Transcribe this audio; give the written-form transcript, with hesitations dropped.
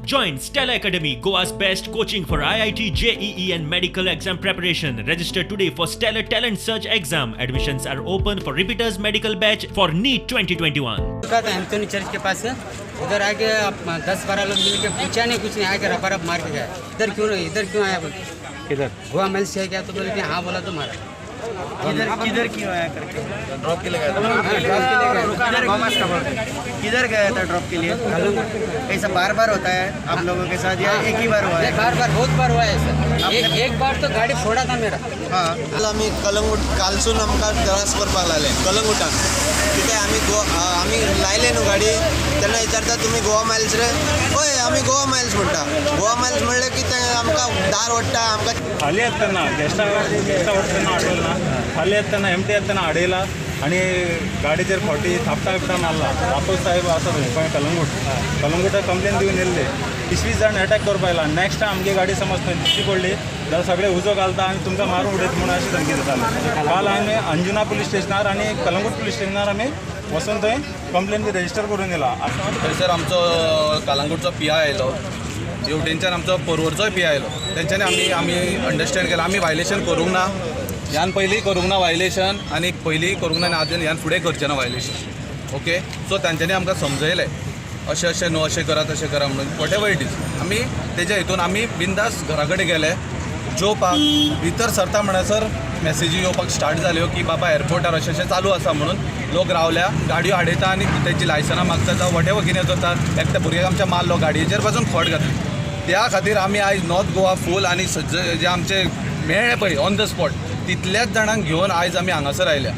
Join Stella Academy, Goa's best coaching for IIT, JEE and medical exam preparation. Register today for Stellar Talent Search exam. Admissions are open for repeaters medical batch for NEET 2021. Anthony church K pass उधर आके 10-12 लोग mill के पूछा नहीं कुछ नहीं, आके रफा rough मार के गया। इधर क्यों आया बोल? किधर गोवा मेल से क्या? तो बोले कि हाँ बोला तो मारा। किधर क्यों आया करके ड्रॉप के लिए गया था? किधर गया था ड्रॉप के लिए? ऐसा बार बार होता है आप लोगों के साथ या एक ही बार हुआ है? बार बहुत बार हुआ है ऐसा। एक बार तो गाड़ी फोड़ा था मेरा। हां आम्ही कलंगूट कालसून आमकां प्रवास करपाक लागले कलंगूटान कित्याक आमी लायले न्हू गाडी तेन्ना विचारता तुमी गोवा मायल्स रे? हय आमी गोवा मायल्स म्हणटा। गोवा मायल्स म्हणले की ते आमकां दार ओडटा आमकां खाली असताना गेस्टा ओडतना आडवला खाली असताना एमटी असताना आडयला आणि गाडीचेर फावटी थापटा बिपटा मारला। रापोल साहेब आसा खंय कलंगूट कंप्लेन दिवन येल्ले 20-20 जाण अटॅक करपा आयला। नेक्स्ट टायम आमगे गाडी समज थंय दिश्टी पडली जाल्यार सगळे उजो घालता आनी तुमकां मारून उडयता म्हणून अशी धमकी दिताले। काल आमी अंजुना पुलीस स्टेशनार आनी कलंगूट पुलीस स्टेशनार आमी वचून थंय कंप्लेन बी रजिस्टर करून येला। थंयसर आमचो कलंगूटचो PI आयलो, हेवटेनच्यान आमचो पोरवोरचोय PI आयलो। तेंच्यांनी आमी अंडरस्टँड केला आमी वायलेशन करूंक ना, ह्यान पयलीं करूंक ना वायलेशन आनी पयलीं करूंक ना आनी ह्यान फुडें करचें ना वायलेशन। ओके सो तांच्यांनी आमकां समजयलें अशें न्हू अशें करा तशें करा म्हणून वॉटेवर इट इज। आमी तेज्या हितून आमी बिंदास घरा कडेन गेले जेवपाक। भितर सरता म्हणसर मॅसेजी येवपाक स्टार्ट जाल्यो की बाबा एअरपोर्टार अशें चालू आसा म्हणून लोक रावल्या, गाडयो हाडयता आनी तेंची लायसनां मागता जावं वॉटेवर कितें करतात। एकट्या भुरग्याक आमच्या मारलो, गाडयेचेर पासून खोट घातली। त्या खातीर आमी आयज नॉर्थ गोवा फूल आनी जे आमचे मेळ्ळे पळय ऑन द स्पॉट तितल्याच जाणांक घेवन आयज आमी हांगासर आयल्या।